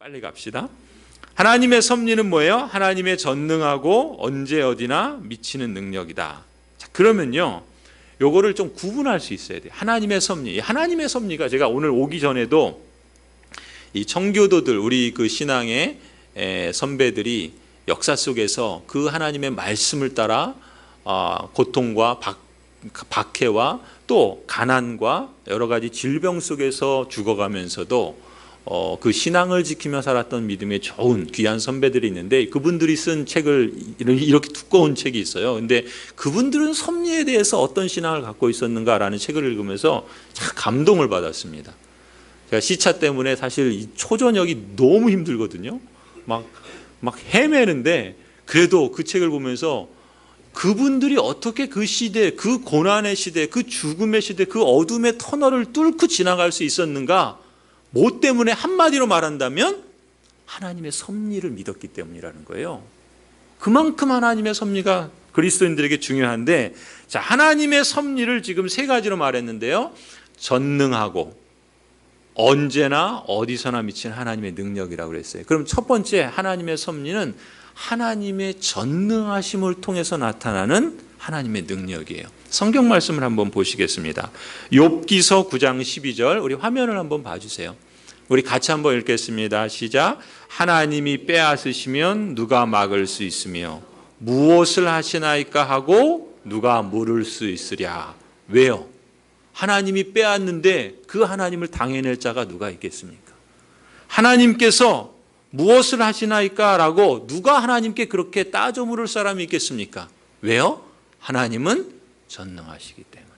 빨리 갑시다. 하나님의 섭리는 뭐예요? 하나님의 전능하고 언제 어디나 미치는 능력이다. 자, 그러면요, 요거를 좀 구분할 수 있어야 돼요. 하나님의 섭리. 하나님의 섭리가 제가 오늘 오기 전에도 이 청교도들, 우리 그 신앙의 선배들이 역사 속에서 그 하나님의 말씀을 따라 고통과 박해와 또 가난과 여러 가지 질병 속에서 죽어가면서도 그 신앙을 지키며 살았던 믿음의 좋은 귀한 선배들이 있는데, 그분들이 쓴 책을 이렇게 두꺼운 책이 있어요. 근데 그분들은 섭리에 대해서 어떤 신앙을 갖고 있었는가라는 책을 읽으면서 참 감동을 받았습니다. 제가 시차 때문에 사실 이 초저녁이 너무 힘들거든요. 막 헤매는데 그래도 그 책을 보면서 그분들이 어떻게 그 시대, 그 고난의 시대, 그 죽음의 시대, 그 어둠의 터널을 뚫고 지나갈 수 있었는가? 뭐 때문에? 한마디로 말한다면 하나님의 섭리를 믿었기 때문이라는 거예요. 그만큼 하나님의 섭리가 그리스도인들에게 중요한데, 자, 하나님의 섭리를 지금 세 가지로 말했는데요. 전능하고 언제나 어디서나 미친 하나님의 능력이라고 그랬어요. 그럼 첫 번째 하나님의 섭리는 하나님의 전능하심을 통해서 나타나는 하나님의 능력이에요. 성경 말씀을 한번 보시겠습니다. 욥기서 9장 12절, 우리 화면을 한번 봐주세요. 우리 같이 한번 읽겠습니다. 시작. 하나님이 빼앗으시면 누가 막을 수 있으며 무엇을 하시나이까 하고 누가 물을 수 있으랴. 왜요? 하나님이 빼앗는데 그 하나님을 당해낼 자가 누가 있겠습니까? 하나님께서 무엇을 하시나이까 라고 누가 하나님께 그렇게 따져 물을 사람이 있겠습니까? 왜요? 하나님은 전능하시기 때문에.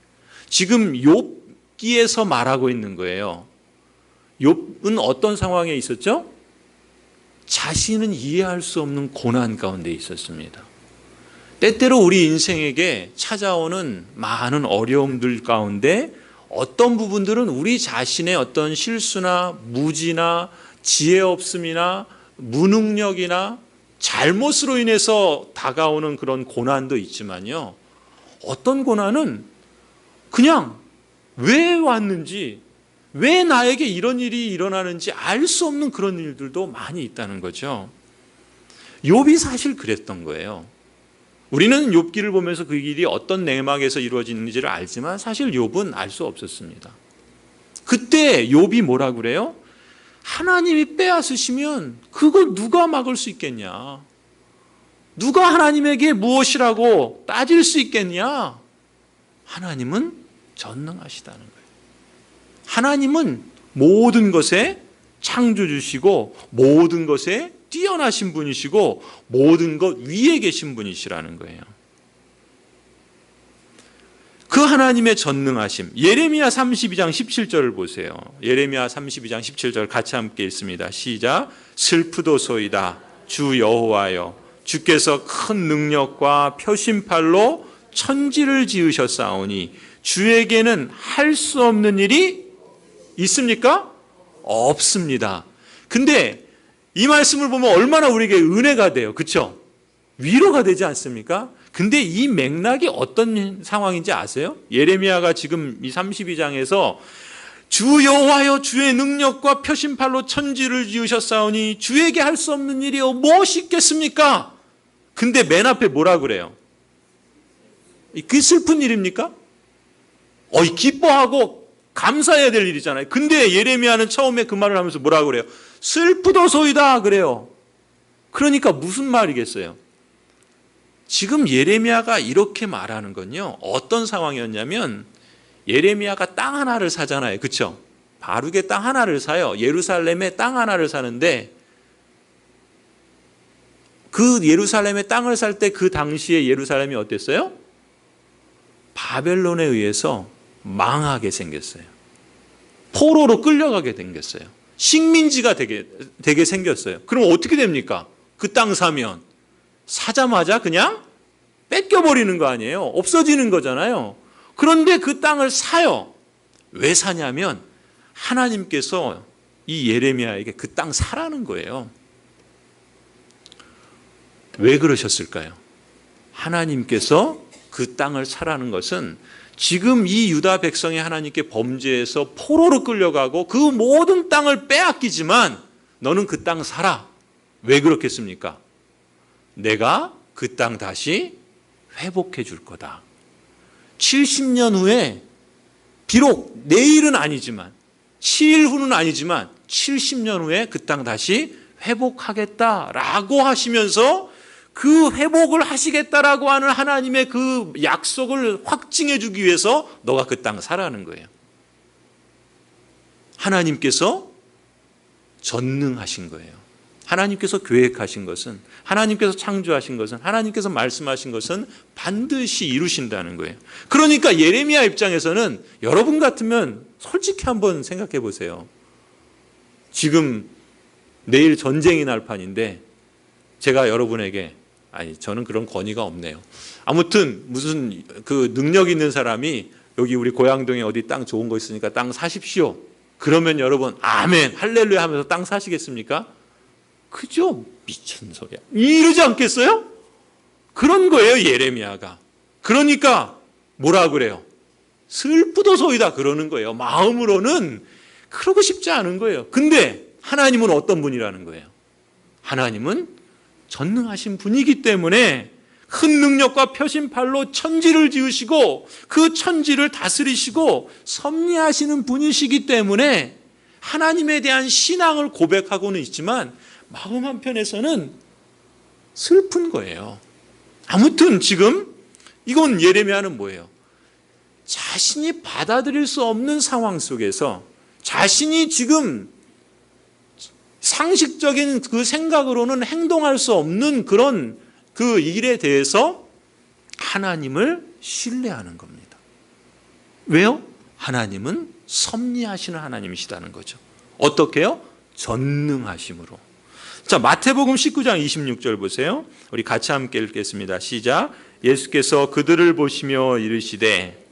지금 욥기에서 말하고 있는 거예요. 욥은 어떤 상황에 있었죠? 자신은 이해할 수 없는 고난 가운데 있었습니다. 때때로 우리 인생에게 찾아오는 많은 어려움들 가운데 어떤 부분들은 우리 자신의 어떤 실수나 무지나 지혜 없음이나 무능력이나 잘못으로 인해서 다가오는 그런 고난도 있지만요, 어떤 고난은 그냥 왜 왔는지, 왜 나에게 이런 일이 일어나는지 알 수 없는 그런 일들도 많이 있다는 거죠. 욥이 사실 그랬던 거예요. 우리는 욥기를 보면서 그 일이 어떤 내막에서 이루어지는지를 알지만 사실 욥은 알 수 없었습니다. 그때 욥이 뭐라고 그래요? 하나님이 빼앗으시면 그거 누가 막을 수 있겠냐? 누가 하나님에게 무엇이라고 따질 수 있겠냐? 하나님은 전능하시다는 거예요. 하나님은 모든 것에 창조주시고 모든 것에 뛰어나신 분이시고 모든 것 위에 계신 분이시라는 거예요. 그 하나님의 전능하심. 예레미야 32장 17절을 보세요. 예레미야 32장 17절 같이 함께 읽습니다. 시작. 슬프도소이다 주 여호와여, 주께서 큰 능력과 표심팔로 천지를 지으셨사오니 주에게는 할 수 없는 일이 있습니까? 없습니다. 근데 이 말씀을 보면 얼마나 우리에게 은혜가 돼요. 그렇죠? 위로가 되지 않습니까? 근데 이 맥락이 어떤 상황인지 아세요? 예레미야가 지금 이 32장에서 주 여호와여, 주의 능력과 표심팔로 천지를 지으셨사오니 주에게 할 수 없는 일이요 무엇이 있겠습니까? 근데 맨 앞에 뭐라 그래요? 그 슬픈 일입니까? 기뻐하고 감사해야 될 일이잖아요. 근데 예레미야는 처음에 그 말을 하면서 뭐라 그래요? 슬프도소이다 그래요. 그러니까 무슨 말이겠어요? 지금 예레미야가 이렇게 말하는 건요, 어떤 상황이었냐면 예레미야가 땅 하나를 사잖아요. 그렇죠? 바룩의 땅 하나를 사요. 예루살렘에 땅 하나를 사는데 그 예루살렘의 땅을 살 때 그 당시에 예루살렘이 어땠어요? 바벨론에 의해서 망하게 생겼어요. 포로로 끌려가게 생겼어요. 식민지가 되게 생겼어요. 그럼 어떻게 됩니까? 그 땅 사면 사자마자 그냥 뺏겨버리는 거 아니에요? 없어지는 거잖아요. 그런데 그 땅을 사요. 왜 사냐면 하나님께서 이 예레미야에게 그 땅 사라는 거예요. 왜 그러셨을까요? 하나님께서 그 땅을 사라는 것은 지금 이 유다 백성이 하나님께 범죄해서 포로로 끌려가고 그 모든 땅을 빼앗기지만 너는 그 땅 사라. 왜 그렇겠습니까? 내가 그 땅 다시 회복해 줄 거다. 70년 후에 비록 내일은 아니지만 7일 후는 아니지만 70년 후에 그 땅 다시 회복하겠다라고 하시면서 그 회복을 하시겠다라고 하는 하나님의 그 약속을 확증해 주기 위해서 너가 그 땅 사라는 거예요. 하나님께서 전능하신 거예요. 하나님께서 계획하신 것은, 하나님께서 창조하신 것은, 하나님께서 말씀하신 것은 반드시 이루신다는 거예요. 그러니까 예레미야 입장에서는 여러분 같으면 솔직히 한번 생각해 보세요. 지금 내일 전쟁이 날 판인데 제가 여러분에게, 아니 저는 그런 권위가 없네요. 아무튼 무슨 그 능력 있는 사람이 여기 우리 고양동에 어디 땅 좋은 거 있으니까 땅 사십시오. 그러면 여러분 아멘 할렐루야 하면서 땅 사시겠습니까? 그죠? 미친 소리야. 이러지 않겠어요? 그런 거예요, 예레미야가. 그러니까 뭐라 그래요? 슬프도소이다 그러는 거예요. 마음으로는 그러고 싶지 않은 거예요. 근데 하나님은 어떤 분이라는 거예요? 하나님은 전능하신 분이기 때문에 큰 능력과 표심팔로 천지를 지으시고 그 천지를 다스리시고 섭리하시는 분이시기 때문에 하나님에 대한 신앙을 고백하고는 있지만 마음 한편에서는 슬픈 거예요. 아무튼 지금 이건 예레미야는 뭐예요? 자신이 받아들일 수 없는 상황 속에서 자신이 지금 상식적인 그 생각으로는 행동할 수 없는 그런 그 일에 대해서 하나님을 신뢰하는 겁니다. 왜요? 하나님은 섭리하시는 하나님이시다는 거죠. 어떻게요? 전능하심으로. 자, 마태복음 19장 26절 보세요. 우리 같이 함께 읽겠습니다. 시작. 예수께서 그들을 보시며 이르시되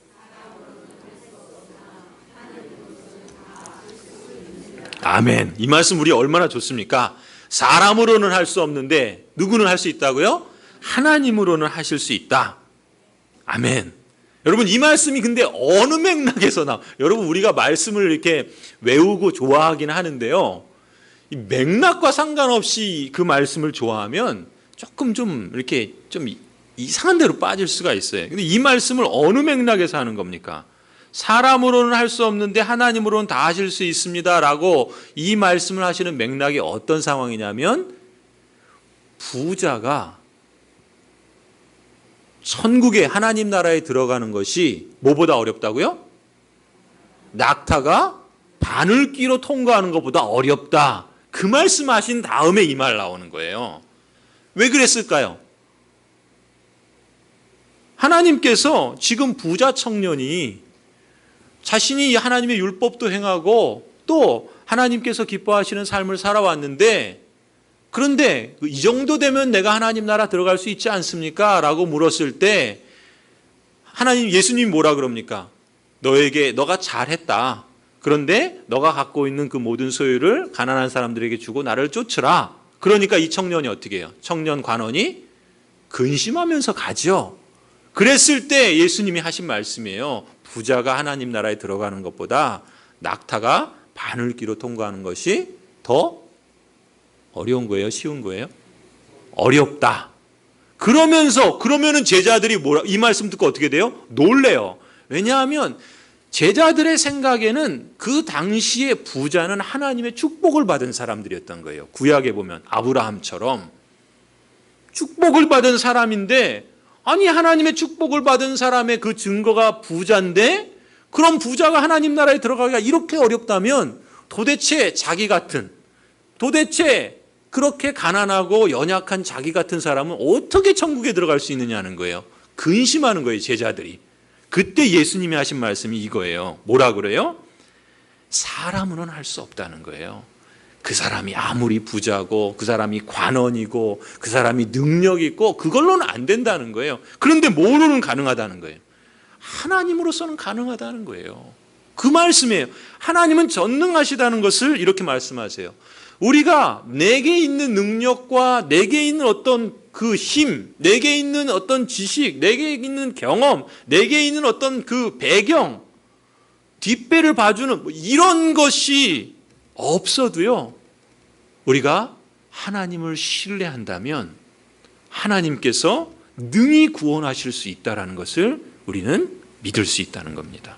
아멘. 이 말씀 우리 얼마나 좋습니까? 사람으로는 할 수 없는데 누구는 할 수 있다고요? 하나님으로는 하실 수 있다. 아멘. 여러분 이 말씀이 근데 어느 맥락에서 여러분 우리가 말씀을 이렇게 외우고 좋아하긴 하는데요. 이 맥락과 상관없이 그 말씀을 좋아하면 조금 좀 이렇게 좀 이상한 데로 빠질 수가 있어요. 근데 이 말씀을 어느 맥락에서 하는 겁니까? 사람으로는 할 수 없는데 하나님으로는 다 하실 수 있습니다라고 이 말씀을 하시는 맥락이 어떤 상황이냐면 부자가 천국에 하나님 나라에 들어가는 것이 뭐보다 어렵다고요? 낙타가 바늘귀로 통과하는 것보다 어렵다. 그 말씀하신 다음에 이 말 나오는 거예요. 왜 그랬을까요? 하나님께서 지금 부자 청년이 자신이 하나님의 율법도 행하고 또 하나님께서 기뻐하시는 삶을 살아왔는데 그런데 이 정도 되면 내가 하나님 나라 들어갈 수 있지 않습니까? 라고 물었을 때 예수님이 뭐라 그럽니까? 너가 잘했다. 그런데 너가 갖고 있는 그 모든 소유를 가난한 사람들에게 주고 나를 쫓으라. 그러니까 이 청년이 어떻게 해요? 청년 관원이 근심하면서 가죠. 그랬을 때 예수님이 하신 말씀이에요. 부자가 하나님 나라에 들어가는 것보다 낙타가 바늘귀로 통과하는 것이 더 어려운 거예요? 쉬운 거예요? 어렵다. 그러면은 제자들이 이 말씀 듣고 어떻게 돼요? 놀래요. 왜냐하면 제자들의 생각에는 그 당시에 부자는 하나님의 축복을 받은 사람들이었던 거예요. 구약에 보면 아브라함처럼 축복을 받은 사람인데 아니 하나님의 축복을 받은 사람의 그 증거가 부자인데 그럼 부자가 하나님 나라에 들어가기가 이렇게 어렵다면 도대체 그렇게 가난하고 연약한 자기 같은 사람은 어떻게 천국에 들어갈 수 있느냐는 거예요. 근심하는 거예요, 제자들이. 그때 예수님이 하신 말씀이 이거예요. 뭐라 그래요? 사람으로는 할 수 없다는 거예요. 그 사람이 아무리 부자고 그 사람이 관원이고 그 사람이 능력 있고 그걸로는 안 된다는 거예요. 그런데 뭐로는 가능하다는 거예요? 하나님으로서는 가능하다는 거예요. 그 말씀이에요. 하나님은 전능하시다는 것을 이렇게 말씀하세요. 우리가 내게 있는 능력과 내게 있는 어떤 그 힘, 내게 있는 어떤 지식, 내게 있는 경험, 내게 있는 어떤 그 배경, 뒷배를 봐주는 이런 것이 없어도요. 우리가 하나님을 신뢰한다면 하나님께서 능히 구원하실 수 있다는 것을 우리는 믿을 수 있다는 겁니다.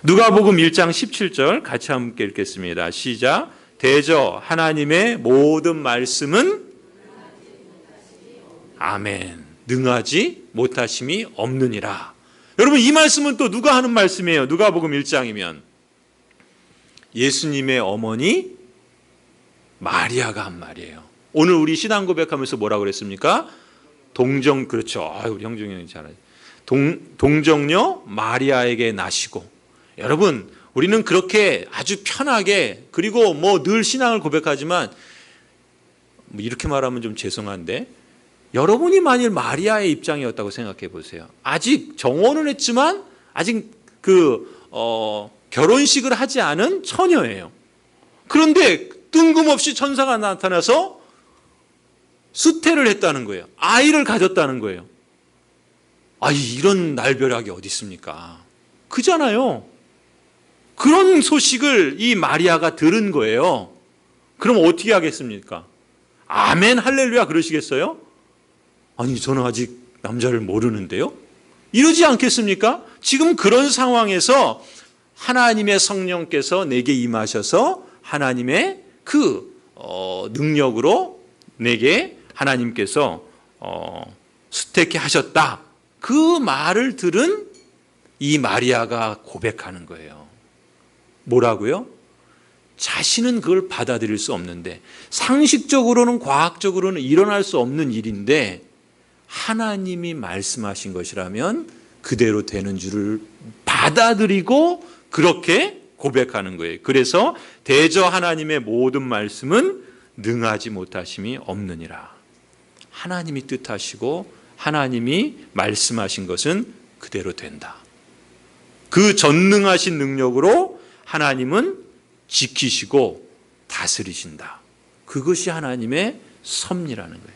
누가복음 1장 17절 같이 함께 읽겠습니다. 시작. 대저 하나님의 모든 말씀은 아멘. 능하지 못하심이 없느니라. 여러분, 이 말씀은 또 누가 하는 말씀이에요? 누가복음 1장이면 예수님의 어머니 마리아가 한 말이에요. 오늘 우리 신앙 고백하면서 뭐라고 그랬습니까? 그렇죠. 우리 형중이 형이 잘하죠. 동정녀 마리아에게 나시고. 여러분, 우리는 그렇게 아주 편하게, 그리고 뭐 늘 신앙을 고백하지만, 이렇게 말하면 좀 죄송한데, 여러분이 만일 마리아의 입장이었다고 생각해 보세요. 아직 정혼은 했지만 아직 결혼식을 하지 않은 처녀예요. 그런데 뜬금없이 천사가 나타나서 수태를 했다는 거예요. 아이를 가졌다는 거예요. 이런 날벼락이 어디 있습니까? 그잖아요. 그런 소식을 이 마리아가 들은 거예요. 그럼 어떻게 하겠습니까? 아멘 할렐루야 그러시겠어요? 저는 아직 남자를 모르는데요? 이러지 않겠습니까? 지금 그런 상황에서 하나님의 성령께서 내게 임하셔서 하나님의 능력으로 내게 하나님께서 수태케 하셨다. 그 말을 들은 이 마리아가 고백하는 거예요. 뭐라고요? 자신은 그걸 받아들일 수 없는데, 상식적으로는 과학적으로는 일어날 수 없는 일인데 하나님이 말씀하신 것이라면 그대로 되는 줄을 받아들이고 그렇게 고백하는 거예요. 그래서 대저 하나님의 모든 말씀은 능하지 못하심이 없느니라. 하나님이 뜻하시고 하나님이 말씀하신 것은 그대로 된다. 그 전능하신 능력으로 하나님은 지키시고 다스리신다. 그것이 하나님의 섭리라는 거예요.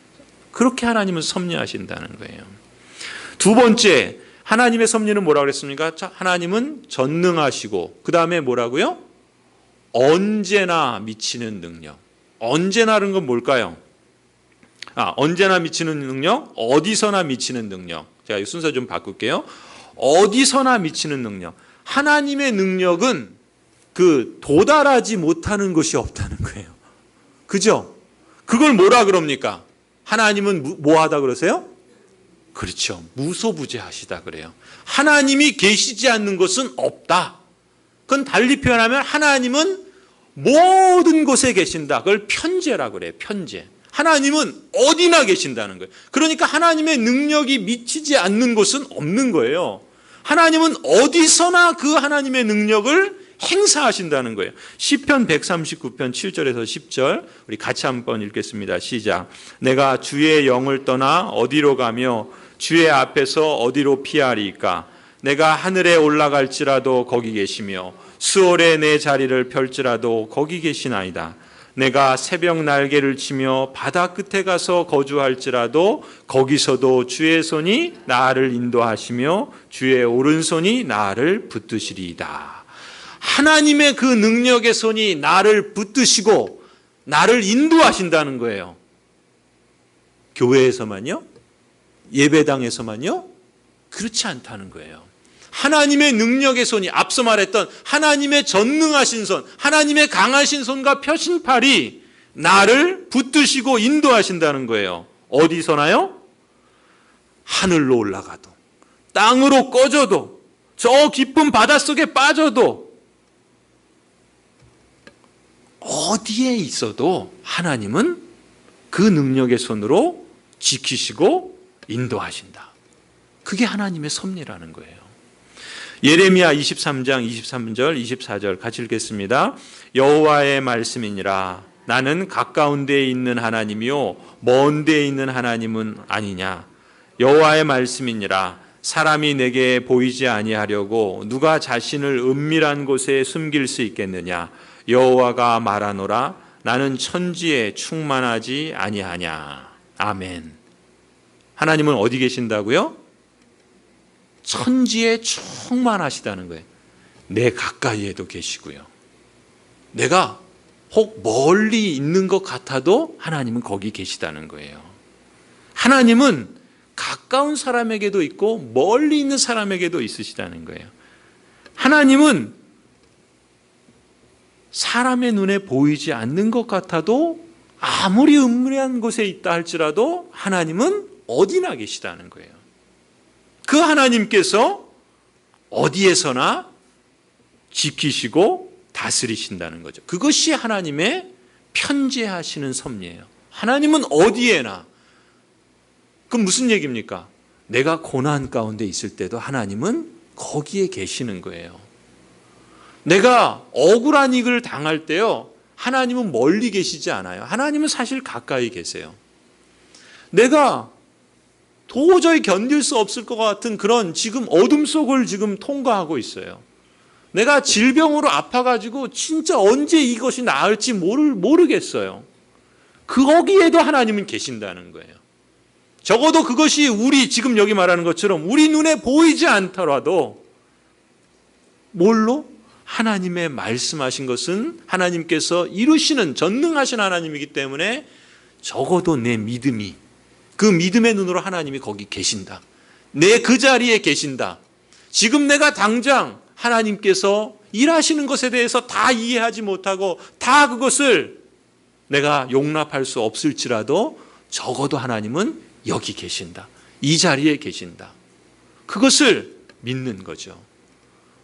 그렇게 하나님은 섭리하신다는 거예요. 두 번째, 하나님의 섭리는 뭐라고 그랬습니까? 하나님은 전능하시고, 그 다음에 뭐라고요? 언제나 미치는 능력. 언제나는 건 뭘까요? 언제나 미치는 능력, 어디서나 미치는 능력. 제가 이 순서 좀 바꿀게요. 어디서나 미치는 능력. 하나님의 능력은 도달하지 못하는 것이 없다는 거예요. 그죠? 그걸 뭐라 그럽니까? 하나님은 뭐 하다 그러세요? 그렇죠. 무소부재하시다 그래요. 하나님이 계시지 않는 것은 없다. 그건 달리 표현하면 하나님은 모든 곳에 계신다. 그걸 편재라 그래요. 편재. 하나님은 어디나 계신다는 거예요. 그러니까 하나님의 능력이 미치지 않는 곳은 없는 거예요. 하나님은 어디서나 그 하나님의 능력을 행사하신다는 거예요. 시편 139편 7절에서 10절 우리 같이 한번 읽겠습니다. 시작. 내가 주의 영을 떠나 어디로 가며 주의 앞에서 어디로 피하리까? 내가 하늘에 올라갈지라도 거기 계시며 수월에 내 자리를 펼지라도 거기 계시나이다. 내가 새벽 날개를 치며 바다 끝에 가서 거주할지라도 거기서도 주의 손이 나를 인도하시며 주의 오른손이 나를 붙드시리이다. 하나님의 그 능력의 손이 나를 붙드시고 나를 인도하신다는 거예요. 교회에서만요? 예배당에서만요? 그렇지 않다는 거예요. 하나님의 능력의 손이, 앞서 말했던 하나님의 전능하신 손, 하나님의 강하신 손과 펴신 팔이 나를 붙드시고 인도하신다는 거예요. 어디서나요? 하늘로 올라가도, 땅으로 꺼져도, 저 깊은 바닷속에 빠져도, 어디에 있어도 하나님은 그 능력의 손으로 지키시고 인도하신다. 그게 하나님의 섭리라는 거예요. 예레미야 23장 23절 24절 같이 읽겠습니다. 여호와의 말씀이니라. 나는 가까운 데에 있는 하나님이요 먼 데에 있는 하나님은 아니냐. 여호와의 말씀이니라. 사람이 내게 보이지 아니하려고 누가 자신을 은밀한 곳에 숨길 수 있겠느냐. 여호와가 말하노라. 나는 천지에 충만하지 아니하냐. 아멘. 하나님은 어디 계신다고요? 천지에 충만하시다는 거예요. 내 가까이에도 계시고요. 내가 혹 멀리 있는 것 같아도 하나님은 거기 계시다는 거예요. 하나님은 가까운 사람에게도 있고 멀리 있는 사람에게도 있으시다는 거예요. 하나님은 사람의 눈에 보이지 않는 것 같아도 아무리 은밀한 곳에 있다 할지라도 하나님은 어디나 계시다는 거예요. 그 하나님께서 어디에서나 지키시고 다스리신다는 거죠. 그것이 하나님의 편재하시는 섭리예요. 하나님은 어디에나. 그럼 무슨 얘기입니까? 내가 고난 가운데 있을 때도 하나님은 거기에 계시는 거예요. 내가 억울한 일을 당할 때요, 하나님은 멀리 계시지 않아요. 하나님은 사실 가까이 계세요. 내가 도저히 견딜 수 없을 것 같은 그런 지금 어둠 속을 지금 통과하고 있어요. 내가 질병으로 아파가지고 진짜 언제 이것이 나을지 모르겠어요. 거기에도 하나님은 계신다는 거예요. 적어도 그것이 우리 지금 여기 말하는 것처럼 우리 눈에 보이지 않더라도 뭘로? 하나님의 말씀하신 것은 하나님께서 이루시는 전능하신 하나님이기 때문에 적어도 내 믿음이, 그 믿음의 눈으로 하나님이 거기 계신다. 내 그 자리에 계신다. 지금 내가 당장 하나님께서 일하시는 것에 대해서 다 이해하지 못하고 다 그것을 내가 용납할 수 없을지라도 적어도 하나님은 여기 계신다. 이 자리에 계신다. 그것을 믿는 거죠.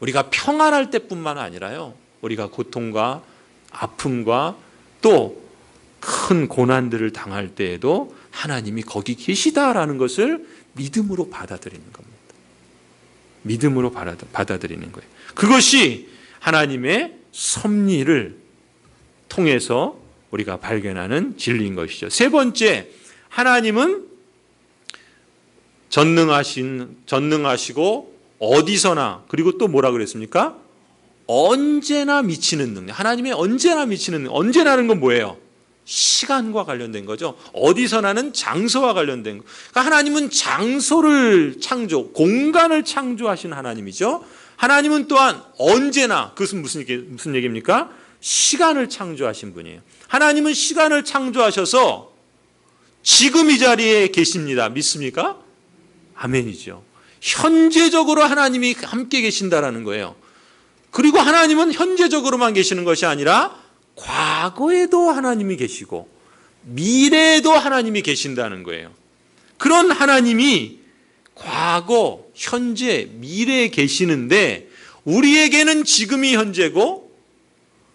우리가 평안할 때뿐만 아니라요, 우리가 고통과 아픔과 또 큰 고난들을 당할 때에도 하나님이 거기 계시다라는 것을 믿음으로 받아들이는 겁니다. 믿음으로 받아들이는 거예요. 그것이 하나님의 섭리를 통해서 우리가 발견하는 진리인 것이죠. 세 번째, 하나님은 전능하시고 어디서나, 그리고 또 뭐라 그랬습니까? 언제나 미치는 능력. 하나님의 언제나 미치는 능력. 언제나는 건 뭐예요? 시간과 관련된 거죠. 어디서나는 장소와 관련된 거. 그러니까 하나님은 장소를 공간을 창조하신 하나님이죠. 하나님은 또한 언제나, 그것은 무슨 얘기입니까? 시간을 창조하신 분이에요. 하나님은 시간을 창조하셔서 지금 이 자리에 계십니다. 믿습니까? 아멘이죠. 현재적으로 하나님이 함께 계신다라는 거예요. 그리고 하나님은 현재적으로만 계시는 것이 아니라 과거에도 하나님이 계시고 미래에도 하나님이 계신다는 거예요. 그런 하나님이 과거, 현재, 미래에 계시는데 우리에게는 지금이 현재고,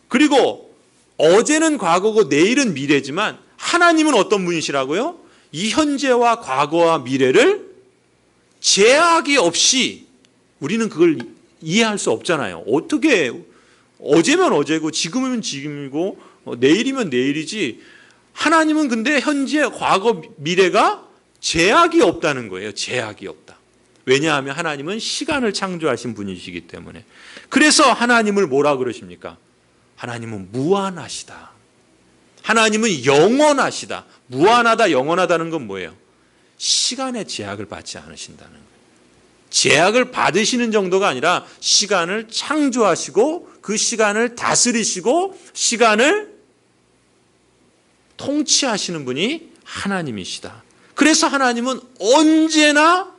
그리고 어제는 과거고 내일은 미래지만 하나님은 어떤 분이시라고요? 이 현재와 과거와 미래를 제약이 없이, 우리는 그걸 이해할 수 없잖아요. 어떻게 어제면 어제고 지금이면 지금이고 내일이면 내일이지, 하나님은 근데 현재, 과거, 미래가 제약이 없다는 거예요. 제약이 없다. 왜냐하면 하나님은 시간을 창조하신 분이시기 때문에. 그래서 하나님을 뭐라 그러십니까? 하나님은 무한하시다. 하나님은 영원하시다. 무한하다, 영원하다는 건 뭐예요? 시간의 제약을 받지 않으신다는 거예요. 제약을 받으시는 정도가 아니라 시간을 창조하시고 그 시간을 다스리시고 시간을 통치하시는 분이 하나님이시다. 그래서 하나님은 언제나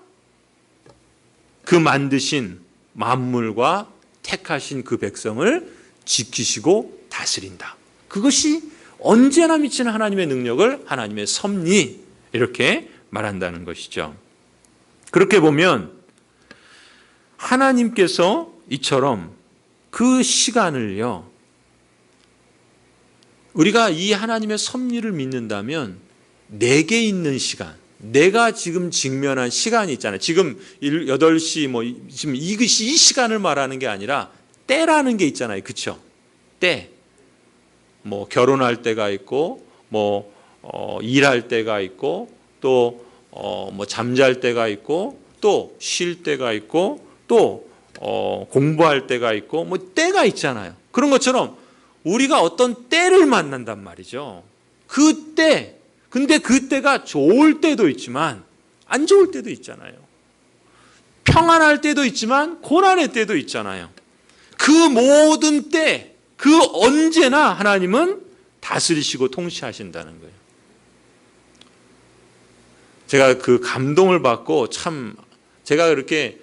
그 만드신 만물과 택하신 그 백성을 지키시고 다스린다. 그것이 언제나 미치는 하나님의 능력을 하나님의 섭리, 이렇게 말한다는 것이죠. 그렇게 보면 하나님께서 이처럼 그 시간을요, 우리가 이 하나님의 섭리를 믿는다면 내게 있는 시간, 내가 지금 직면한 시간이 있잖아요. 지금 8시 지금 이 시간을 말하는 게 아니라 때라는 게 있잖아요. 그렇죠? 때. 결혼할 때가 있고 일할 때가 있고 또 잠잘 때가 있고 또 쉴 때가 있고 또 공부할 때가 있고 때가 있잖아요. 그런 것처럼 우리가 어떤 때를 만난단 말이죠. 그 때, 근데 그 때가 좋을 때도 있지만 안 좋을 때도 있잖아요. 평안할 때도 있지만 고난의 때도 있잖아요. 그 모든 때, 그 언제나 하나님은 다스리시고 통치하신다는 거예요. 제가 그 감동을 받고 참 제가 이렇게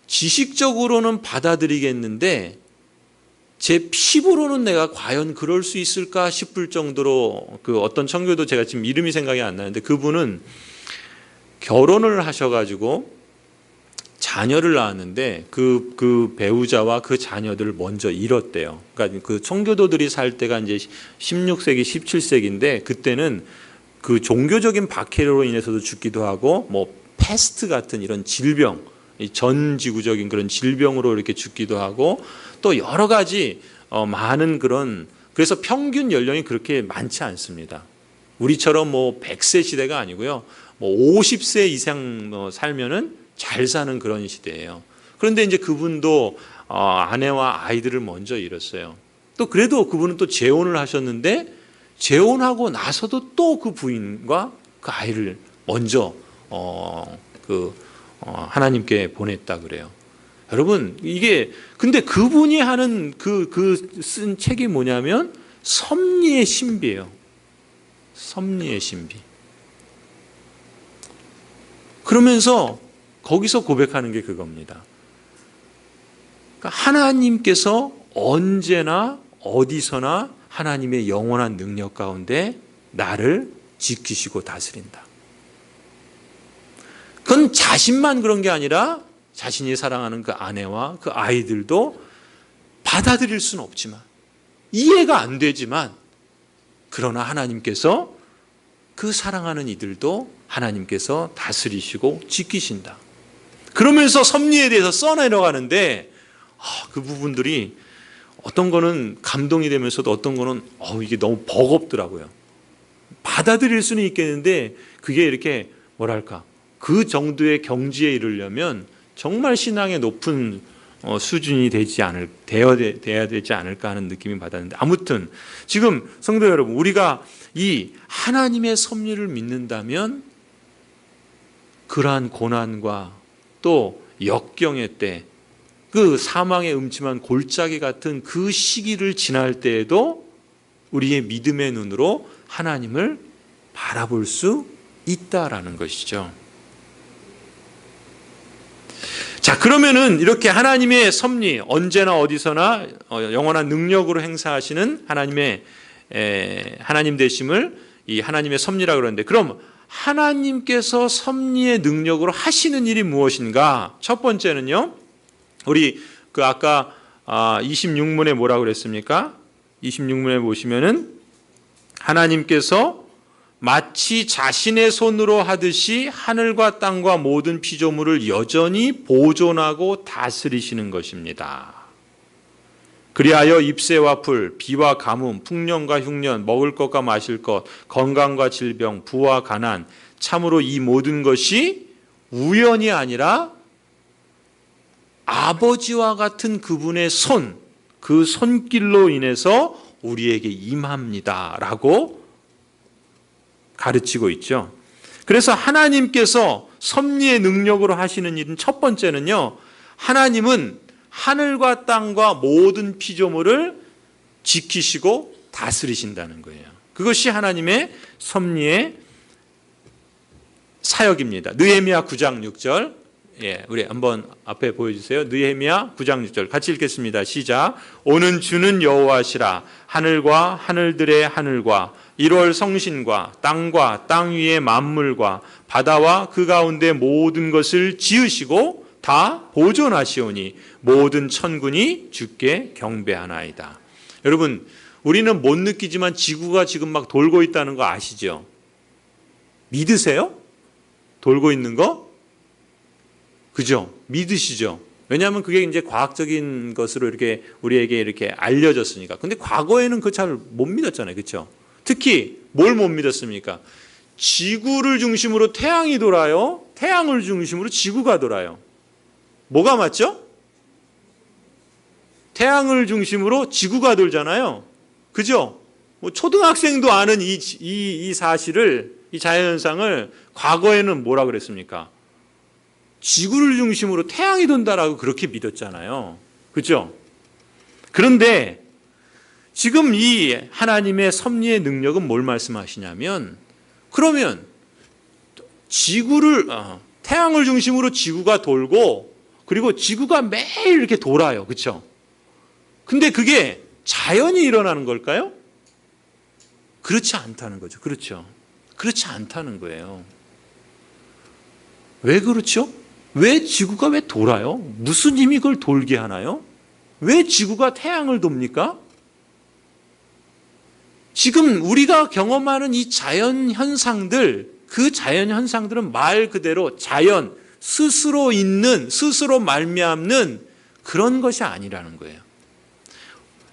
지식적으로는 받아들이겠는데 제 피부로는 내가 과연 그럴 수 있을까 싶을 정도로 그 어떤 청교도 제가 지금 이름이 생각이 안 나는데 그분은 결혼을 하셔가지고 자녀를 낳았는데 그 배우자와 그 자녀들을 먼저 잃었대요. 그러니까 그 청교도들이 살 때가 이제 16세기, 17세기인데 그때는 그 종교적인 박해로 인해서도 죽기도 하고 뭐 패스트 같은 이런 질병, 전 지구적인 그런 질병으로 이렇게 죽기도 하고 또 여러 가지 많은 그런 그래서 평균 연령이 그렇게 많지 않습니다. 우리처럼 뭐 100세 시대가 아니고요. 뭐 50세 이상 살면은 잘 사는 그런 시대예요. 그런데 이제 그분도 아내와 아이들을 먼저 잃었어요. 또 그래도 그분은 또 재혼을 하셨는데 재혼하고 나서도 또 그 부인과 그 아이를 먼저 하나님께 보냈다 그래요. 여러분 이게 근데 그분이 하는 쓴 책이 뭐냐면 섭리의 신비예요. 섭리의 신비. 그러면서 거기서 고백하는 게 그겁니다. 그러니까 하나님께서 언제나 어디서나 하나님의 영원한 능력 가운데 나를 지키시고 다스린다. 그건 자신만 그런 게 아니라 자신이 사랑하는 그 아내와 그 아이들도 받아들일 수는 없지만 이해가 안 되지만 그러나 하나님께서 그 사랑하는 이들도 하나님께서 다스리시고 지키신다. 그러면서 섭리에 대해서 써내려가는데 그 부분들이 어떤 거는 감동이 되면서도 어떤 거는 이게 너무 버겁더라고요. 받아들일 수는 있겠는데 그게 이렇게 뭐랄까 그 정도의 경지에 이르려면 정말 신앙의 높은 수준이 되어야 되지 않을까 하는 느낌이 받았는데 아무튼 지금 성도 여러분 우리가 이 하나님의 섭리를 믿는다면 그러한 고난과 또 역경의 때 그 사망의 음침한 골짜기 같은 그 시기를 지날 때에도 우리의 믿음의 눈으로 하나님을 바라볼 수 있다라는 것이죠. 자, 그러면은 이렇게 하나님의 섭리, 언제나 어디서나 영원한 능력으로 행사하시는 하나님 되심을 이 하나님의 섭리라고 그러는데 그럼 하나님께서 섭리의 능력으로 하시는 일이 무엇인가? 첫 번째는요. 우리 그 아까 26문에 뭐라고 그랬습니까? 26문에 보시면은 하나님께서 마치 자신의 손으로 하듯이 하늘과 땅과 모든 피조물을 여전히 보존하고 다스리시는 것입니다. 그리하여 잎새와 풀, 비와 가뭄, 풍년과 흉년, 먹을 것과 마실 것, 건강과 질병, 부와 가난, 참으로 이 모든 것이 우연이 아니라 아버지와 같은 그분의 손, 그 손길로 인해서 우리에게 임합니다라고 가르치고 있죠. 그래서 하나님께서 섭리의 능력으로 하시는 일은 첫 번째는요. 하나님은 하늘과 땅과 모든 피조물을 지키시고 다스리신다는 거예요. 그것이 하나님의 섭리의 사역입니다. 느헤미야 9장 6절. 우리 한번 앞에 보여주세요. 느헤미야 9장 6절 같이 읽겠습니다. 시작. 오는 주는 여호와시라. 하늘과 하늘들의 하늘과 1월 성신과 땅과 땅 위의 만물과 바다와 그 가운데 모든 것을 지으시고 다 보존하시오니 모든 천군이 주께 경배하나이다. 여러분 우리는 못 느끼지만 지구가 지금 막 돌고 있다는 거 아시죠? 믿으세요? 돌고 있는 거? 그죠? 믿으시죠? 왜냐하면 그게 이제 과학적인 것으로 이렇게 우리에게 이렇게 알려졌으니까. 근데 과거에는 그 잘 못 믿었잖아요. 그렇죠? 특히 뭘 못 믿었습니까? 지구를 중심으로 태양이 돌아요. 태양을 중심으로 지구가 돌아요. 뭐가 맞죠? 태양을 중심으로 지구가 돌잖아요. 그죠? 뭐 초등학생도 아는 이 사실을, 이 자연현상을 과거에는 뭐라 그랬습니까? 지구를 중심으로 태양이 돈다라고 그렇게 믿었잖아요. 그죠? 그런데 지금 이 하나님의 섭리의 능력은 뭘 말씀하시냐면, 그러면 태양을 중심으로 지구가 돌고, 그리고 지구가 매일 이렇게 돌아요. 그렇죠? 근데 그게 자연이 일어나는 걸까요? 그렇지 않다는 거죠. 그렇죠? 그렇지 않다는 거예요. 왜 그렇죠? 왜 지구가 왜 돌아요? 무슨 힘이 그걸 돌게 하나요? 왜 지구가 태양을 돕니까? 지금 우리가 경험하는 이 자연 현상들, 그 자연 현상들은 말 그대로 자연, 스스로 있는, 스스로 말미암는 그런 것이 아니라는 거예요.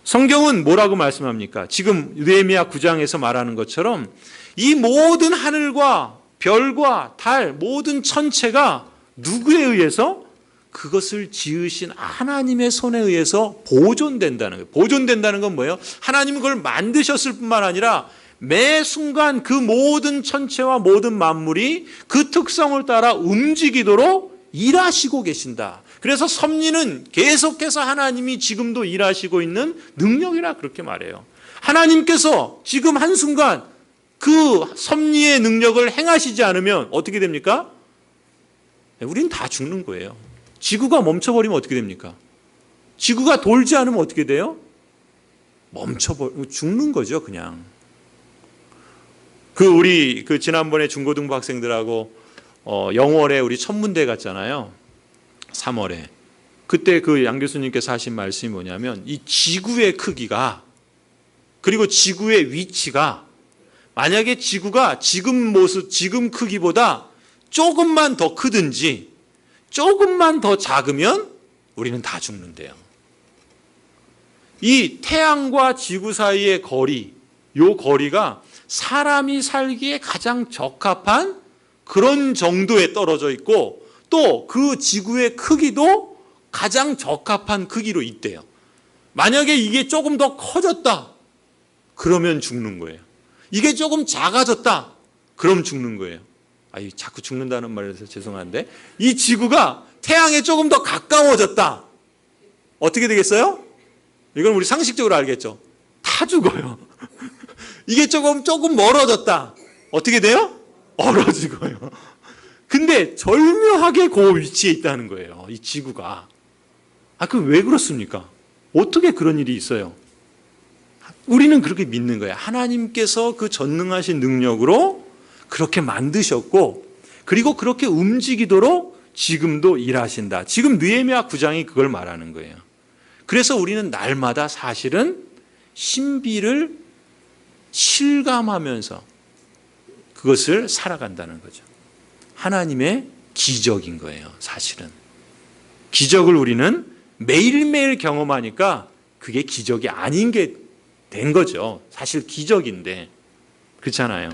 성경은 뭐라고 말씀합니까? 지금 느헤미야 9장에서 말하는 것처럼 이 모든 하늘과 별과 달, 모든 천체가 누구에 의해서? 그것을 지으신 하나님의 손에 의해서 보존된다는 거예요. 보존된다는 건 뭐예요? 하나님은 그걸 만드셨을 뿐만 아니라 매 순간 그 모든 천체와 모든 만물이 그 특성을 따라 움직이도록 일하시고 계신다. 그래서 섭리는 계속해서 하나님이 지금도 일하시고 있는 능력이라 그렇게 말해요. 하나님께서 지금 한순간 그 섭리의 능력을 행하시지 않으면 어떻게 됩니까? 우린 다 죽는 거예요. 지구가 멈춰버리면 어떻게 됩니까? 지구가 돌지 않으면 어떻게 돼요? 죽는 거죠, 그냥. 우리 지난번에 중고등부 학생들하고 영월에 우리 천문대 갔잖아요. 3월에. 그때 양 교수님께서 하신 말씀이 뭐냐면, 이 지구의 크기가, 그리고 지구의 위치가, 만약에 지구가 지금 크기보다 조금만 더 크든지 조금만 더 작으면 우리는 다 죽는데요. 이 태양과 지구 사이의 거리, 요 거리가 사람이 살기에 가장 적합한 그런 정도에 떨어져 있고, 또 그 지구의 크기도 가장 적합한 크기로 있대요. 만약에 이게 조금 더 커졌다, 그러면 죽는 거예요. 이게 조금 작아졌다, 그럼 죽는 거예요. 자꾸 죽는다는 말에서 죄송한데, 이 지구가 태양에 조금 더 가까워졌다, 어떻게 되겠어요? 이건 우리 상식적으로 알겠죠? 다 죽어요. 이게 조금 멀어졌다, 어떻게 돼요? 얼어 죽어요. 근데 절묘하게 그 위치에 있다는 거예요, 이 지구가. 그럼 왜 그렇습니까? 어떻게 그런 일이 있어요? 우리는 그렇게 믿는 거예요. 하나님께서 그 전능하신 능력으로 그렇게 만드셨고, 그리고 그렇게 움직이도록 지금도 일하신다. 지금 느헤미야 9장이 그걸 말하는 거예요. 그래서 우리는 날마다 사실은 신비를 실감하면서 그것을 살아간다는 거죠. 하나님의 기적인 거예요, 사실은. 기적을 우리는 매일매일 경험하니까 그게 기적이 아닌 게 된 거죠. 사실 기적인데. 그렇잖아요.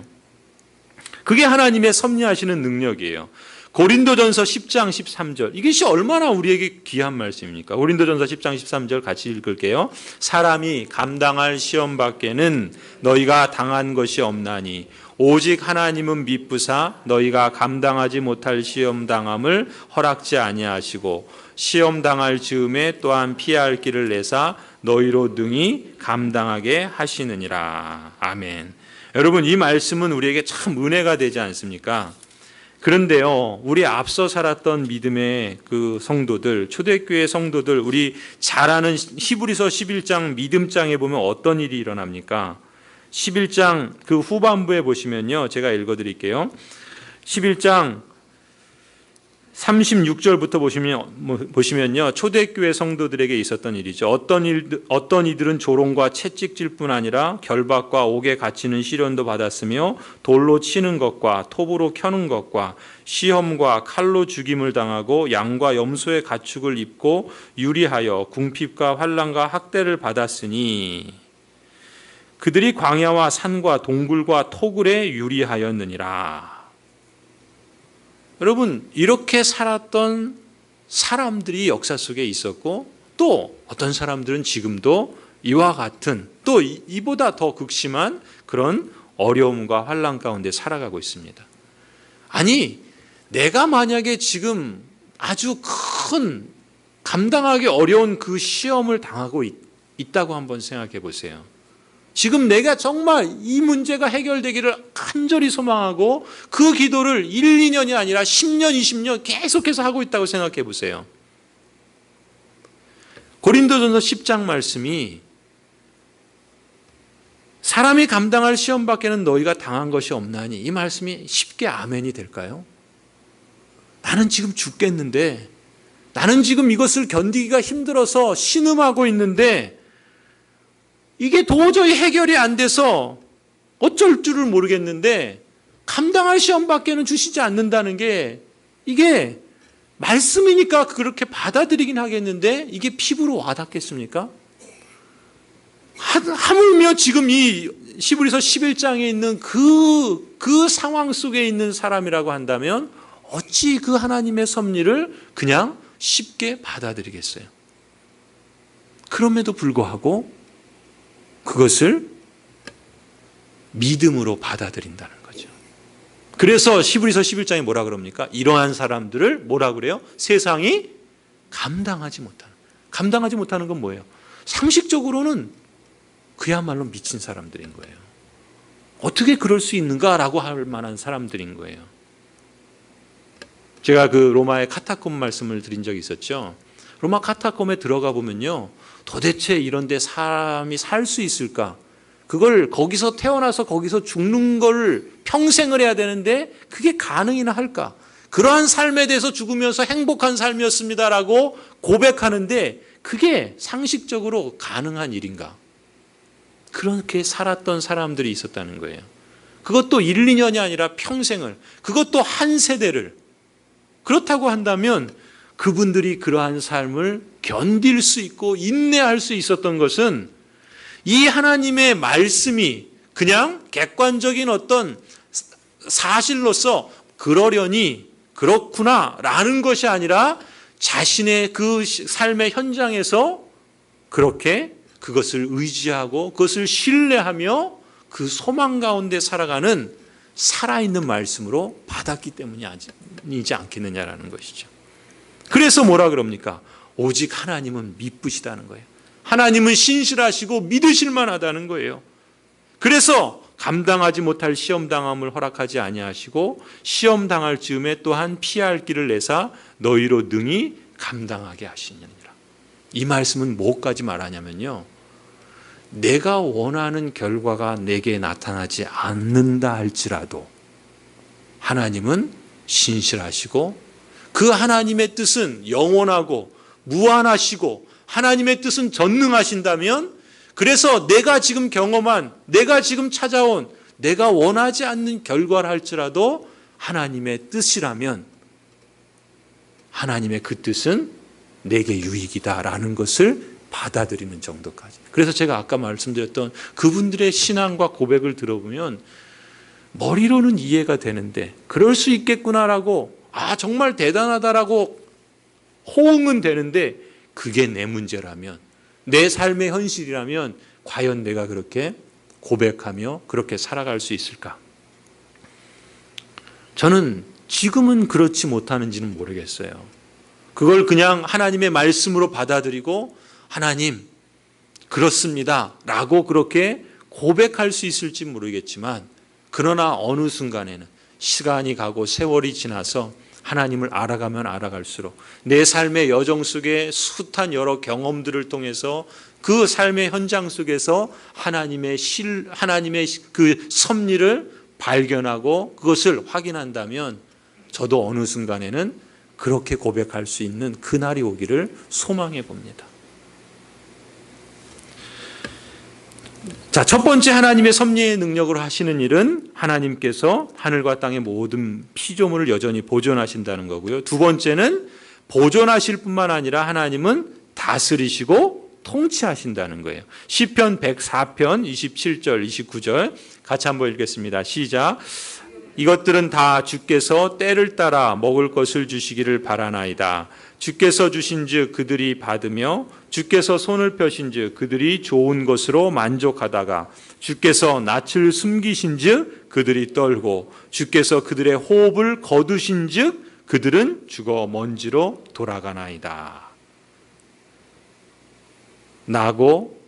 그게 하나님의 섭리하시는 능력이에요. 고린도전서 10장 13절. 이것이 얼마나 우리에게 귀한 말씀입니까? 고린도전서 10장 13절 같이 읽을게요. 사람이 감당할 시험 밖에는 너희가 당한 것이 없나니 오직 하나님은 미쁘사 너희가 감당하지 못할 시험 당함을 허락지 아니하시고 시험 당할 즈음에 또한 피할 길을 내사 너희로 능히 감당하게 하시느니라. 아멘. 여러분, 이 말씀은 우리에게 참 은혜가 되지 않습니까? 그런데요, 우리 앞서 살았던 믿음의 그 성도들, 초대교회 성도들, 우리 잘 아는 히브리서 11장 믿음장에 보면 어떤 일이 일어납니까? 11장 그 후반부에 보시면요, 제가 읽어드릴게요. 11장 36절부터 보시면요, 초대교회 성도들에게 있었던 일이죠. 어떤 이들은 조롱과 채찍질 뿐 아니라 결박과 옥에 갇히는 시련도 받았으며 돌로 치는 것과 톱으로 켜는 것과 시험과 칼로 죽임을 당하고 양과 염소의 가축을 입고 유리하여 궁핍과 환난과 학대를 받았으니 그들이 광야와 산과 동굴과 토굴에 유리하였느니라. 여러분, 이렇게 살았던 사람들이 역사 속에 있었고, 또 어떤 사람들은 지금도 이와 같은, 또 이보다 더 극심한 그런 어려움과 환난 가운데 살아가고 있습니다. 아니, 내가 만약에 지금 아주 큰 감당하기 어려운 그 시험을 당하고 있다고 한번 생각해 보세요. 지금 내가 정말 이 문제가 해결되기를 간절히 소망하고 그 기도를 1, 2년이 아니라 10년, 20년 계속해서 하고 있다고 생각해 보세요. 고린도전서 10장 말씀이 사람이 감당할 시험 밖에는 너희가 당한 것이 없나니, 이 말씀이 쉽게 아멘이 될까요? 나는 지금 죽겠는데, 나는 지금 이것을 견디기가 힘들어서 신음하고 있는데 이게 도저히 해결이 안 돼서 어쩔 줄을 모르겠는데 감당할 시험밖에는 주시지 않는다는 게, 이게 말씀이니까 그렇게 받아들이긴 하겠는데 이게 피부로 와닿겠습니까? 하물며 지금 이 히브리서 11장에 있는 그 상황 속에 있는 사람이라고 한다면 어찌 그 하나님의 섭리를 그냥 쉽게 받아들이겠어요? 그럼에도 불구하고 그것을 믿음으로 받아들인다는 거죠. 그래서 히브리서 11장에 뭐라 그럽니까? 이러한 사람들을 뭐라 그래요? 세상이 감당하지 못하는 건 뭐예요? 상식적으로는 그야말로 미친 사람들인 거예요. 어떻게 그럴 수 있는가라고 할 만한 사람들인 거예요. 제가 그 로마의 카타콤 말씀을 드린 적이 있었죠. 로마 카타콤에 들어가 보면요, 도대체 이런 데 사람이 살 수 있을까? 그걸 거기서 태어나서 거기서 죽는 걸 평생을 해야 되는데 그게 가능이나 할까? 그러한 삶에 대해서 죽으면서 행복한 삶이었습니다라고 고백하는데 그게 상식적으로 가능한 일인가? 그렇게 살았던 사람들이 있었다는 거예요. 그것도 1, 2년이 아니라 평생을, 그것도 한 세대를. 그렇다고 한다면 그분들이 그러한 삶을 견딜 수 있고 인내할 수 있었던 것은 이 하나님의 말씀이 그냥 객관적인 어떤 사실로서 그러려니 그렇구나라는 것이 아니라 자신의 그 삶의 현장에서 그렇게 그것을 의지하고 그것을 신뢰하며 그 소망 가운데 살아가는 살아있는 말씀으로 받았기 때문이지 않겠느냐라는 것이죠. 그래서 뭐라 그럽니까? 오직 하나님은 미쁘시다는 거예요. 하나님은 신실하시고 믿으실 만하다는 거예요. 그래서 감당하지 못할 시험당함을 허락하지 아니하시고 시험당할 즈음에 또한 피할 길을 내사 너희로 능히 감당하게 하시느니라. 이 말씀은 뭐까지 말하냐면요, 내가 원하는 결과가 내게 나타나지 않는다 할지라도 하나님은 신실하시고 그 하나님의 뜻은 영원하고 무한하시고 하나님의 뜻은 전능하신다면, 그래서 내가 지금 경험한, 내가 지금 찾아온, 내가 원하지 않는 결과를 할지라도 하나님의 뜻이라면 하나님의 그 뜻은 내게 유익이다라는 것을 받아들이는 정도까지. 그래서 제가 아까 말씀드렸던 그분들의 신앙과 고백을 들어보면 머리로는 이해가 되는데 그럴 수 있겠구나라고, 정말 대단하다라고 호응은 되는데 그게 내 문제라면, 내 삶의 현실이라면 과연 내가 그렇게 고백하며 그렇게 살아갈 수 있을까? 저는 지금은 그렇지 못하는지는 모르겠어요. 그걸 그냥 하나님의 말씀으로 받아들이고 하나님 그렇습니다 라고 그렇게 고백할 수 있을지 모르겠지만, 그러나 어느 순간에는 시간이 가고 세월이 지나서 하나님을 알아가면 알아갈수록 내 삶의 여정 속에 숱한 여러 경험들을 통해서 그 삶의 현장 속에서 하나님의 그 섭리를 발견하고 그것을 확인한다면 저도 어느 순간에는 그렇게 고백할 수 있는 그날이 오기를 소망해 봅니다. 자, 첫 번째 하나님의 섭리의 능력으로 하시는 일은 하나님께서 하늘과 땅의 모든 피조물을 여전히 보존하신다는 거고요. 두 번째는 보존하실 뿐만 아니라 하나님은 다스리시고 통치하신다는 거예요. 시편 104편 27절 29절 같이 한번 읽겠습니다. 시작. 이것들은 다 주께서 때를 따라 먹을 것을 주시기를 바라나이다. 주께서 주신즉 그들이 받으며 주께서 손을 펴신즉 그들이 좋은 것으로 만족하다가 주께서 낯을 숨기신즉 그들이 떨고 주께서 그들의 호흡을 거두신즉 그들은 죽어 먼지로 돌아가나이다. 나고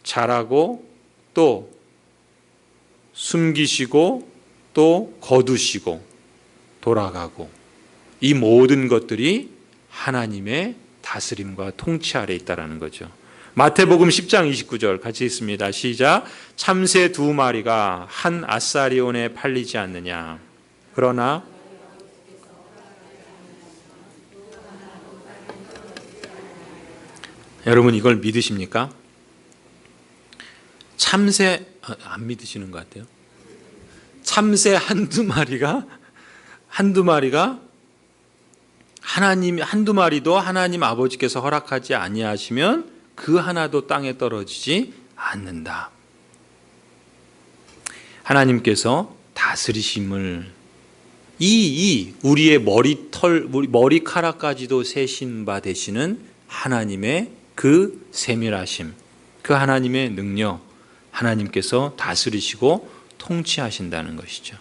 자라고 또 숨기시고 또 거두시고 돌아가고, 이 모든 것들이 하나님의 다스림과 통치 아래 있다라는 거죠. 마태복음 10장 29절 같이 읽습니다. 시작. 참새 2마리가 한 아사리온에 팔리지 않느냐. 그러나 여러분 이걸 믿으십니까? 참새 안 믿으시는 것 같아요. 참새 한두 마리가 하나님 한두 마리도 하나님 아버지께서 허락하지 아니하시면 그 하나도 땅에 떨어지지 않는다. 하나님께서 다스리심을 우리의 머리카락까지도 세신 바 되시는 하나님의 그 세밀하심, 그 하나님의 능력, 하나님께서 다스리시고 통치하신다는 것이죠.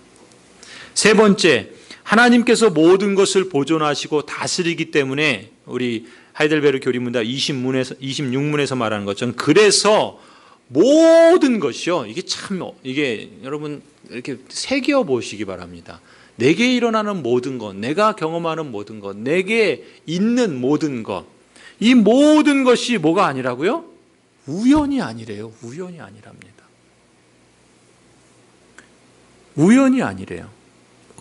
세 번째, 하나님께서 모든 것을 보존하시고 다스리기 때문에 우리 하이델베르 교리문답 26문에서 말하는 것처럼 그래서 모든 것이요. 이게 여러분 이렇게 새겨 보시기 바랍니다. 내게 일어나는 모든 것, 내가 경험하는 모든 것, 내게 있는 모든 것, 이 모든 것이 뭐가 아니라고요? 우연이 아니래요. 우연이 아니랍니다. 우연이 아니래요.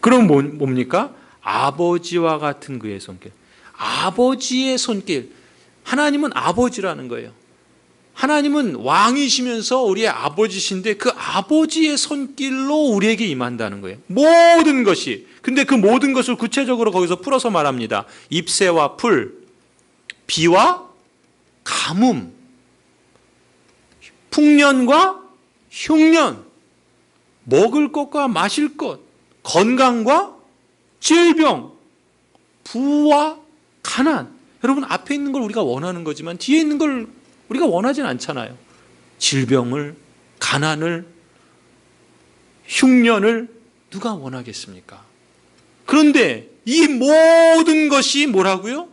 그럼 뭡니까? 아버지와 같은 그의 손길. 아버지의 손길. 하나님은 아버지라는 거예요. 하나님은 왕이시면서 우리의 아버지신데 그 아버지의 손길로 우리에게 임한다는 거예요. 모든 것이. 근데 그 모든 것을 구체적으로 거기서 풀어서 말합니다. 잎새와 풀, 비와 가뭄, 풍년과 흉년, 먹을 것과 마실 것, 건강과 질병, 부와 가난. 여러분 앞에 있는 걸 우리가 원하는 거지만 뒤에 있는 걸 우리가 원하진 않잖아요. 질병을, 가난을, 흉년을 누가 원하겠습니까? 그런데 이 모든 것이 뭐라고요?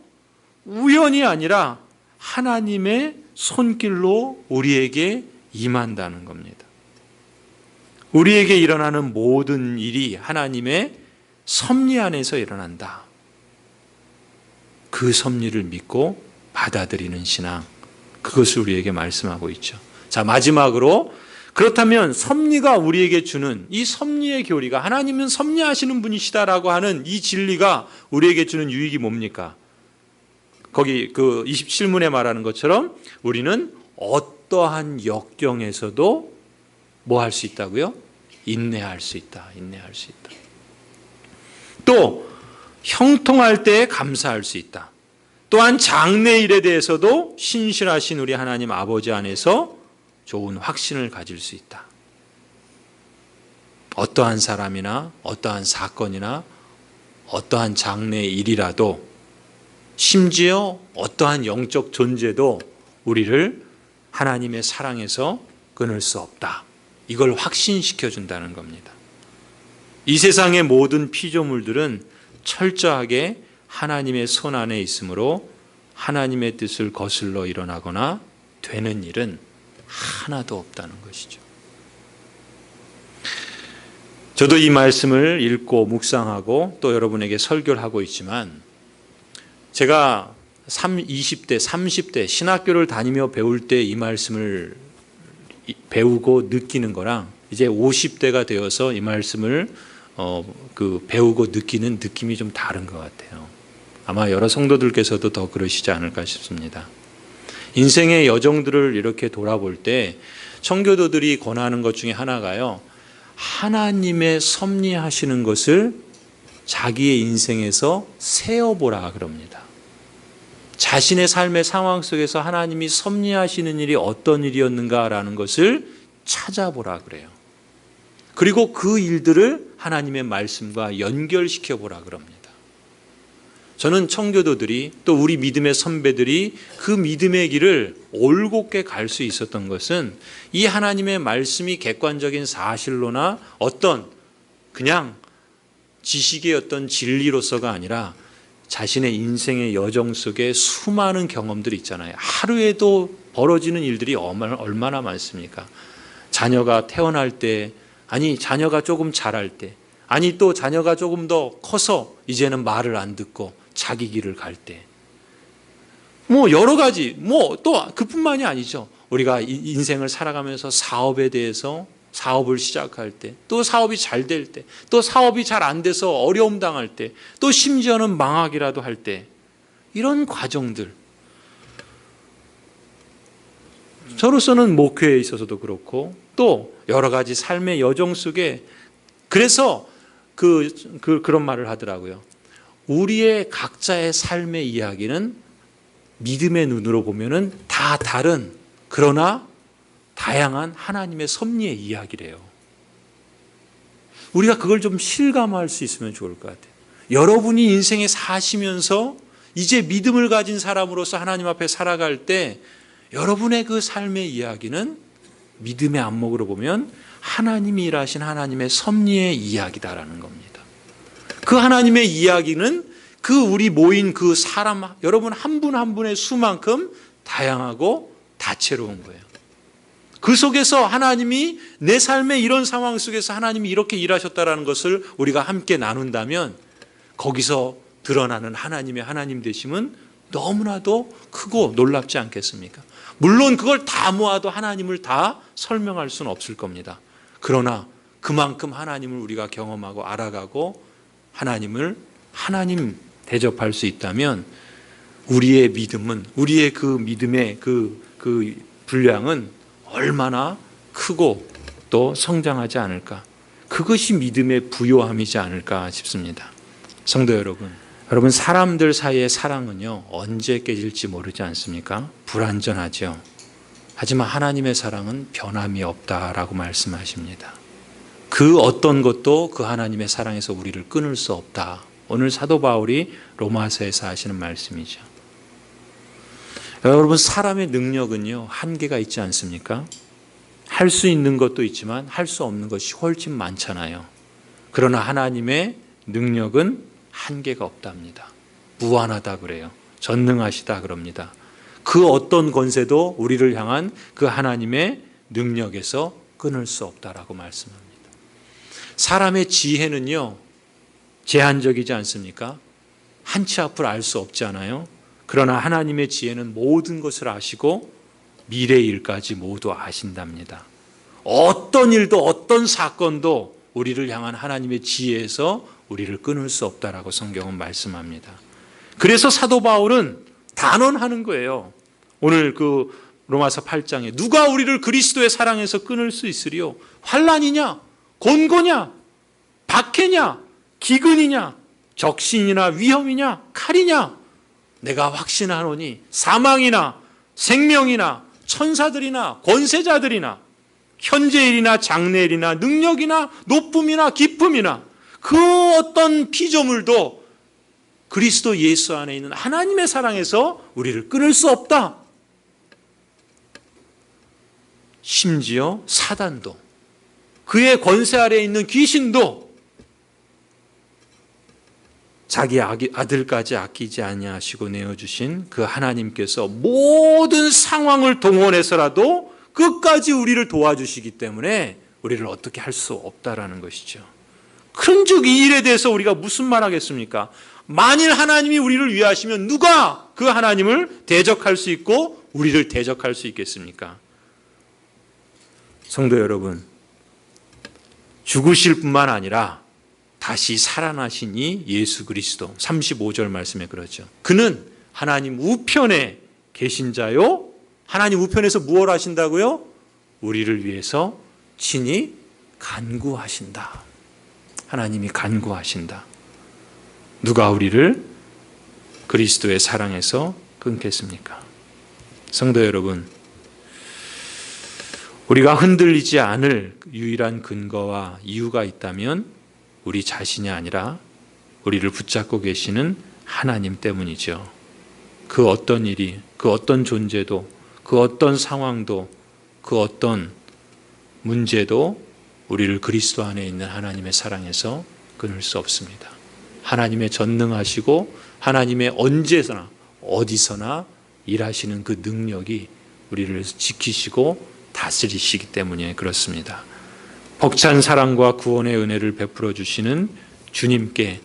우연이 아니라 하나님의 손길로 우리에게 임한다는 겁니다. 우리에게 일어나는 모든 일이 하나님의 섭리 안에서 일어난다. 그 섭리를 믿고 받아들이는 신앙, 그것을 우리에게 말씀하고 있죠. 자, 마지막으로 그렇다면 섭리가 우리에게 주는 이 섭리의 교리가, 하나님은 섭리하시는 분이시다라고 하는 이 진리가 우리에게 주는 유익이 뭡니까? 거기 그 27문에 말하는 것처럼 우리는 어떠한 역경에서도 뭐 할 수 있다고요? 인내할 수 있다. 인내할 수 있다. 또 형통할 때에 감사할 수 있다. 또한 장래일에 대해서도 신실하신 우리 하나님 아버지 안에서 좋은 확신을 가질 수 있다. 어떠한 사람이나 어떠한 사건이나 어떠한 장래일이라도 심지어 어떠한 영적 존재도 우리를 하나님의 사랑에서 끊을 수 없다. 이걸 확신시켜 준다는 겁니다. 이 세상의 모든 피조물들은 철저하게 하나님의 손 안에 있으므로 하나님의 뜻을 거슬러 일어나거나 되는 일은 하나도 없다는 것이죠. 저도 이 말씀을 읽고 묵상하고 또 여러분에게 설교를 하고 있지만 제가 20대, 30대 신학교를 다니며 배울 때 이 말씀을 배우고 느끼는 거랑 이제 50대가 되어서 이 말씀을 배우고 느끼는 느낌이 좀 다른 것 같아요. 아마 여러 성도들께서도 더 그러시지 않을까 싶습니다. 인생의 여정들을 이렇게 돌아볼 때 청교도들이 권하는 것 중에 하나가요, 하나님의 섭리하시는 것을 자기의 인생에서 세어보라 그럽니다. 자신의 삶의 상황 속에서 하나님이 섭리하시는 일이 어떤 일이었는가라는 것을 찾아보라 그래요. 그리고 그 일들을 하나님의 말씀과 연결시켜 보라 그럽니다. 저는 청교도들이 또 우리 믿음의 선배들이 그 믿음의 길을 올곧게 갈 수 있었던 것은 이 하나님의 말씀이 객관적인 사실로나 어떤 그냥 지식의 어떤 진리로서가 아니라 자신의 인생의 여정 속에 수많은 경험들이 있잖아요. 하루에도 벌어지는 일들이 얼마나 많습니까? 자녀가 태어날 때, 아니 자녀가 조금 자랄 때, 아니 또 자녀가 조금 더 커서 이제는 말을 안 듣고 자기 길을 갈 때, 뭐 여러 가지, 뭐 또 그뿐만이 아니죠. 우리가 인생을 살아가면서 사업에 대해서 사업을 시작할 때, 또 사업이 잘 될 때, 또 사업이 잘 안 돼서 어려움 당할 때, 또 심지어는 망하기라도 할 때, 이런 과정들, 저로서는 목회에 있어서도 그렇고 또 여러 가지 삶의 여정 속에, 그래서 그런 말을 하더라고요. 우리의 각자의 삶의 이야기는 믿음의 눈으로 보면은 다 다른, 그러나 다양한 하나님의 섭리의 이야기래요. 우리가 그걸 좀 실감할 수 있으면 좋을 것 같아요. 여러분이 인생에 사시면서 이제 믿음을 가진 사람으로서 하나님 앞에 살아갈 때 여러분의 그 삶의 이야기는 믿음의 안목으로 보면 하나님이 일하신 하나님의 섭리의 이야기다라는 겁니다. 그 하나님의 이야기는 그 우리 모인 그 사람, 여러분 한 분 한 분의 수만큼 다양하고 다채로운 거예요. 그 속에서 하나님이 내 삶의 이런 상황 속에서 하나님이 이렇게 일하셨다라는 것을 우리가 함께 나눈다면 거기서 드러나는 하나님의 하나님 되심은 너무나도 크고 놀랍지 않겠습니까? 물론 그걸 다 모아도 하나님을 다 설명할 수는 없을 겁니다. 그러나 그만큼 하나님을 우리가 경험하고 알아가고 하나님을 하나님 대접할 수 있다면 우리의 믿음은, 우리의 그 믿음의 그 분량은 얼마나 크고 또 성장하지 않을까. 그것이 믿음의 부요함이지 않을까 싶습니다. 성도 여러분, 사람들 사이의 사랑은요 언제 깨질지 모르지 않습니까? 불완전하죠. 하지만 하나님의 사랑은 변함이 없다라고 말씀하십니다. 그 어떤 것도 그 하나님의 사랑에서 우리를 끊을 수 없다. 오늘 사도 바울이 로마서에서 하시는 말씀이죠. 여러분, 사람의 능력은요 한계가 있지 않습니까? 할 수 있는 것도 있지만 할 수 없는 것이 훨씬 많잖아요. 그러나 하나님의 능력은 한계가 없답니다. 무한하다 그래요. 전능하시다 그럽니다. 그 어떤 권세도 우리를 향한 그 하나님의 능력에서 끊을 수 없다라고 말씀합니다. 사람의 지혜는요 제한적이지 않습니까? 한치 앞을 알 수 없잖아요. 그러나 하나님의 지혜는 모든 것을 아시고 미래의 일까지 모두 아신답니다. 어떤 일도 어떤 사건도 우리를 향한 하나님의 지혜에서 우리를 끊을 수 없다라고 성경은 말씀합니다. 그래서 사도 바울은 단언하는 거예요. 오늘 그 로마서 8장에 누가 우리를 그리스도의 사랑에서 끊을 수 있으리요? 환난이냐? 곤고냐? 박해냐? 기근이냐? 적신이나 위험이냐? 칼이냐? 내가 확신하노니 사망이나 생명이나 천사들이나 권세자들이나 현재일이나 장래일이나 능력이나 높음이나 깊음이나 그 어떤 피조물도 그리스도 예수 안에 있는 하나님의 사랑에서 우리를 끊을 수 없다. 심지어 사단도, 그의 권세 아래에 있는 귀신도 자기 아들까지 아끼지 아니하시고 내어주신 그 하나님께서 모든 상황을 동원해서라도 끝까지 우리를 도와주시기 때문에 우리를 어떻게 할 수 없다라는 것이죠. 그런즉 이 일에 대해서 우리가 무슨 말 하겠습니까? 만일 하나님이 우리를 위하시면 누가 그 하나님을 대적할 수 있고 우리를 대적할 수 있겠습니까? 성도 여러분, 죽으실 뿐만 아니라 다시 살아나신 이 예수 그리스도, 35절 말씀에 그러죠. 그는 하나님 우편에 계신 자요. 하나님 우편에서 무엇을 하신다고요? 우리를 위해서 친히 간구하신다. 하나님이 간구하신다. 누가 우리를 그리스도의 사랑에서 끊겠습니까? 성도 여러분, 우리가 흔들리지 않을 유일한 근거와 이유가 있다면 우리 자신이 아니라 우리를 붙잡고 계시는 하나님 때문이죠. 그 어떤 일이, 그 어떤 존재도, 그 어떤 상황도, 그 어떤 문제도 우리를 그리스도 안에 있는 하나님의 사랑에서 끊을 수 없습니다. 하나님의 전능하시고 하나님의 언제나 어디서나 일하시는 그 능력이 우리를 지키시고 다스리시기 때문에 그렇습니다. 벅찬 사랑과 구원의 은혜를 베풀어 주시는 주님께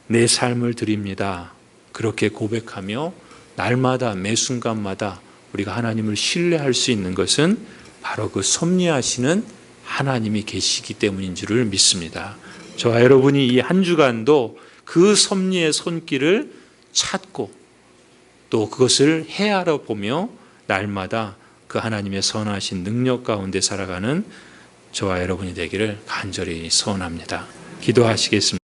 내 삶을 드립니다. 그렇게 고백하며 날마다 매 순간마다 우리가 하나님을 신뢰할 수 있는 것은 바로 그 섭리하시는 하나님이 계시기 때문인 줄을 믿습니다. 저와 여러분이 이 한 주간도 그 섭리의 손길을 찾고 또 그것을 헤아려 보며 날마다 그 하나님의 선하신 능력 가운데 살아가는 저와 여러분이 되기를 간절히 소원합니다. 기도하시겠습니다.